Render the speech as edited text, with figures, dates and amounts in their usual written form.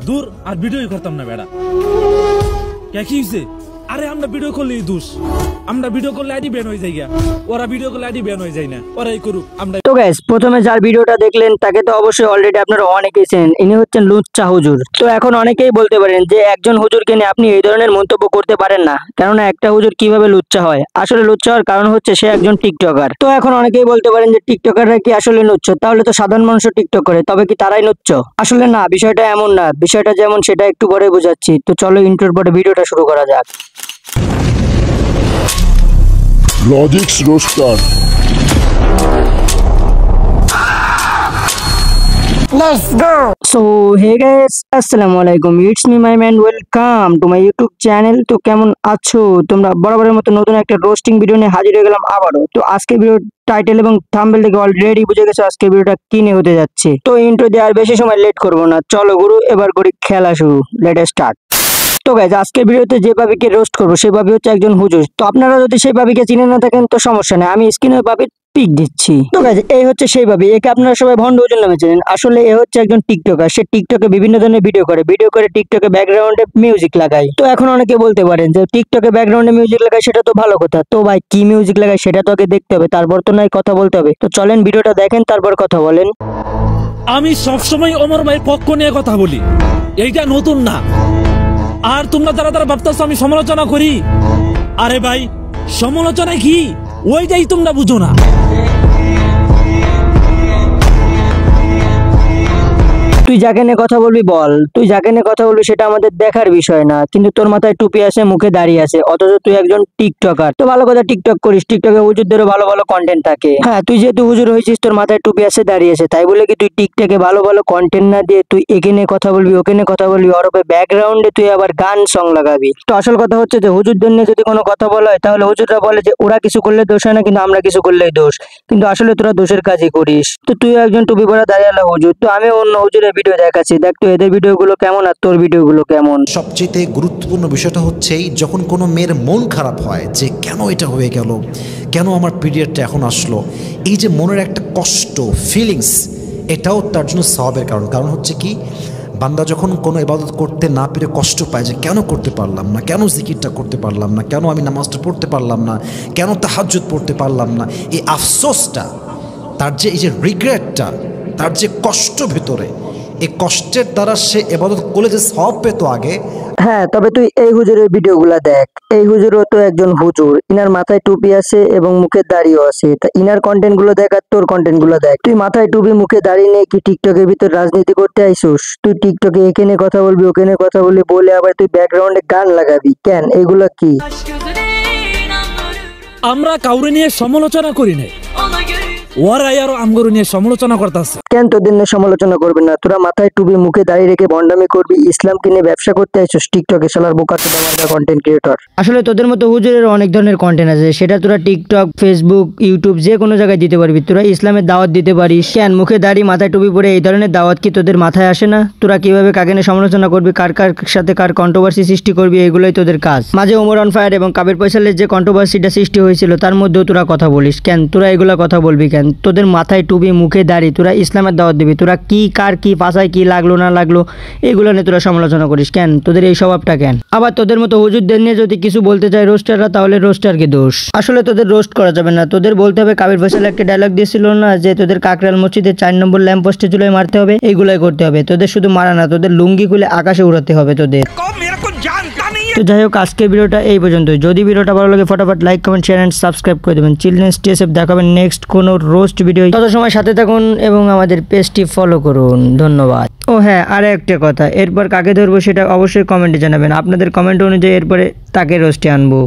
দূর আর ভিডিওই করতাম না বেড়া। কে কি হইছে? আরে আমরা ভিডিও করলেই দোষ, আমরা ভিডিও করলে আইডি ব্যান হয়ে যায়, ওরা ভিডিও করলে আইডি ব্যান হয়ে যায় না, ওরাই করুক আমরা। তো গাইস, প্রথমে যার ভিডিওটা দেখলেন তাকে তো অবশ্যই অলরেডি আপনারা অনেকেই চেনেন, ইনি হচ্ছেন লুচ্চা হুজুর। তো এখন অনেকেই বলতে পারেন যে একজন হুজুরকে নিয়ে আপনি এই ধরনের মন্তব্য করতে পারেন না, কেননা একটা হুজুর কিভাবে লুচ্চা হয়। আসলে লুচ্চা হওয়ার কারণ হচ্ছে সে একজন টিকটকার। তো এখন অনেকেই বলতে পারেন যে টিকটকাররা কি আসলে লুচ্চ? তাহলে তো সাধারণ মানুষও টিকটক করে, তবে কি তারাই লুচ্চ? আসলে না, বিষয়টা এমন না। বিষয়টা যেমন সেটা একটু পরে বোঝাচ্ছি। তো চলো ইন্ট্রোর পরে ভিডিওটা শুরু করা যাক। Logics roaster. Let's go. So hey guys, আসসালামু আলাইকুম, it's me my man, welcome to my YouTube channel. তো কেমন আছো তোমরা? বরাবরের মতো নতুন একটা রোস্টিং ভিডিও নিয়ে হাজির হয়ে গেলাম আবারও। তো আজকে ভিডিও টাইটেল এবং থাম্বনেল থেকে অলরেডি বুঝে গেছো আজকে ভিডিওটা কি নিয়ে হতে যাচ্ছে। তো ইন্ট্রো দিয়ে আর বেশি সময় লেট করবো না, চলো গুরু এবার করি খেলা শুরু। Let start. তো গাইজ, আজকের ভিডিওতে যে ভাবিকে রোস্ট করবো সে ভাবি হচ্ছে একজন হুজুর। তো আপনারা যদি সেই ভাবিকে চিনে না থাকেন তো সমস্যা নেই, আমি স্ক্রিনে ভাবির পিক দিচ্ছি। তো গাইজ, এই হচ্ছে সেই ভাবি, একে আপনারা সবাই ভন্ড হুজুর নামে চেনেন। আসলে এ হচ্ছে একজন টিকটকার। সে টিকটকে বিভিন্ন ধরনের ভিডিও করে টিকটকে ব্যাকগ্রাউন্ডে মিউজিক লাগায়। তো এখন অনেকে বলতে পারেন যে টিকটকে ব্যাকগ্রাউন্ডে মিউজিক লাগায়, সেটা তো ভালো কথা। তো ভাই কি মিউজিক লাগায় সেটা তো আগে দেখতে হবে, তারপর তো নাই কথা বলতে হবে। তো চলেন ভিডিওটা দেখেন, তারপর কথা বলেন। আমি সবসময় ওমর ভাই পক্ষ নিয়ে কথা বলি, এইটা নতুন না। আর তোমরা যারা ভাবতেছো আমি সমালোচনা করি, আরে ভাই সমালোচনা কি ওইটাই তোমরা বুঝো না। তুই যাকে নিয়ে কথা বলবি বল, তুই যাকে নিয়ে কথা বলবি সেটা আমাদের দেখার বিষয় না। কিন্তু তোর মাথায় টুপি আছে, মুখে দাঁড়িয়ে আছে, অথচ তুই একজন টিকটকার। তো ভালো কথা, টিকটক করিস, টিকটকে হুজুরদেরও ভালো ভালো কন্টেন্ট থাকে। হ্যাঁ, তুই যেহেতু হুজুর হয়েছিস, তোর মাথায় টুপি আছে, দাঁড়িয়ে আছে, তাই বলে কি তুই টিকটকে ভালো ভালো কন্টেন্ট না দিয়ে তুই একে নিয়ে কথা বলবি, ওকে নিয়ে কথা বলবি, ওর ব্যাকগ্রাউন্ডে তুই আবার গান সং লাগাবি? তো আসল কথা হচ্ছে যে হুজুরদের নিয়ে যদি কোনো কথা বলা হয় তাহলে হুজুররা বলে যে ওরা কিছু করলে দোষ হয় না, কিন্তু আমরা কিছু করলেই দোষ। কিন্তু আসলে তোরা দোষের কাজই করিস। তো তুই একজন টুপি পরা দাঁড়িয়ে হুজুর, তো আমি অন্য হুজুরের ভিডিও দেখাচ্ছি, দেখ তো এদের ভিডিওগুলো কেমন আর তোর ভিডিওগুলো কেমন। সবচেয়ে গুরুত্বপূর্ণ বিষয়টা হচ্ছেই যখন কোনো মেয়ের মন খারাপ হয় যে কেন এটা হয়ে গেল, কেন আমার পিরিয়ডটা এখন আসলো, এই যে মনের একটা কষ্ট ফিলিংস, এটাও তার জন্য সওয়াবের কারণ হচ্ছে কি, বান্দা যখন কোনো ইবাদত করতে না পেরে কষ্ট পায় যে কেন করতে পারলাম না, কেন জিকিরটা করতে পারলাম না, কেন আমি নামাজটা পড়তে পারলাম না, কেন তাহাজ্জুদ পড়তে পারলাম না, এই আফসোসটা, তার যে এই যে রিগ্রেটটা, তার যে কষ্ট ভেতরে, এই কষ্টের দ্বারা সে ইবাদত করলে যে সওয়াব পেত আগে। হ্যাঁ, তবে তুই এই হুজুরের ভিডিওগুলা দেখ। এই হুজুরও তো একজন হুজুর, ইনার মাথায় টুপি আছে এবং মুখে দাড়িও আছে। তা ইনার কন্টেন্ট গুলো দেখ আর তোর কন্টেন্ট গুলো দেখ। তুই মাথায় টুপি মুখে দাড়ি নিয়ে কি টিকটকের ভিতর রাজনীতি করতে আইসুস? তুই টিকটকে এখানে কথা বলবি, ওখানে কথা বলবি, বলে আবার তুই ব্যাকগ্রাউন্ডে গান লাগাবি কেন? এইগুলা কি? আমরা কাউরে নিয়ে সমালোচনা করি নাই, ওরাই আরো আমগরু নিয়ে সমালোচনা করতেছে। কেন তোদের নিয়ে সমালোচনা করবে না? তোরা মাথায় টুপি মুখে দাঁড়িয়ে রেখে বন্ডামি করবি, ইসলামকে নিয়ে ব্যবসা করতে আইছিস টিকটকে, শালার বোকাচোদা মার্কা কন্টেন্ট ক্রিয়েটর। আসলে তোদের মতো হুজুরের অনেক ধরনের কন্টেন্ট আছে, সেটা তোরা টিকটক, ফেসবুক, ইউটিউব যে কোনো জায়গায় দিতে পারবি। তোরা ইসলামের দাওয়াত দিতে পারিস কেন? মুখে দাড়ি মাথায় টুপি পরে এই ধরনের দাওয়াত কি তোদের মাথায় আসে না? তোরা কিভাবে কাকে নিয়ে সমালোচনা করবি, কার কার সাথে কার কন্ট্রোভার্সি সৃষ্টি করবি, এগুলোই তোদের কাজ। মাঝে ওমর অন ফায়ার এবং কাবির ফয়সালের যে কন্ট্রোভার্সিটা সৃষ্টি হয়েছিল তার মধ্যেও তোরা কথা বলিস কেন? তোরা এগুলা কথা বলবি কেন? তোদের মাথায় টুপি মুখে দাড়ি, তোরা ইসলামের দাওয়াত দিবি, তোরা কি কার কি পাশায় কি লাগলো না লাগলো এগুলো নিয়ে তোরা সমালোচনা করিস কেন? তোদের এই স্বভাবটা কেন? আবার তোদের মতো হুজুরদের নিয়ে যদি কিছু বলতে চায় রোস্টাররা, তাহলে রোস্টারকে দোষ। আসলে তোদের রোস্ট করা যাবে না, তোদের বলতে হবে কাবির ফয়সাল একটা ডায়লগ দিয়েছিল না যে তোদের কাকরাল মসজিদের 4 নম্বর ল্যাম্প পোস্টে চুলায় মারতে হবে, এইগুলাই করতে হবে। তোদের শুধু মারা না, তোদের লুঙ্গি খুলে আকাশে উড়াতে হবে তোদের। তো যাই হোক, আজকের ভিডিওটা এই পর্যন্ত। যদি ভিডিওটা ভালো লাগে ফটাফট like, comment, share and subscribe করে দেবেন। চিলড্রেন স্টে সেফ, দেখাবেন নেক্সট কোনো রোস্ট ভিডিও। তত সময় সাথে থাকুন এবং আমাদের পেজটি ফলো করুন। ধন্যবাদ। ও হ্যাঁ, আর একটা কথা, এরপর কাকে ধরবো সেটা অবশ্যই কমেন্টে জানাবেন। আপনাদের কমেন্ট অনুযায়ী এরপরে তাকে রোস্টে আনবো।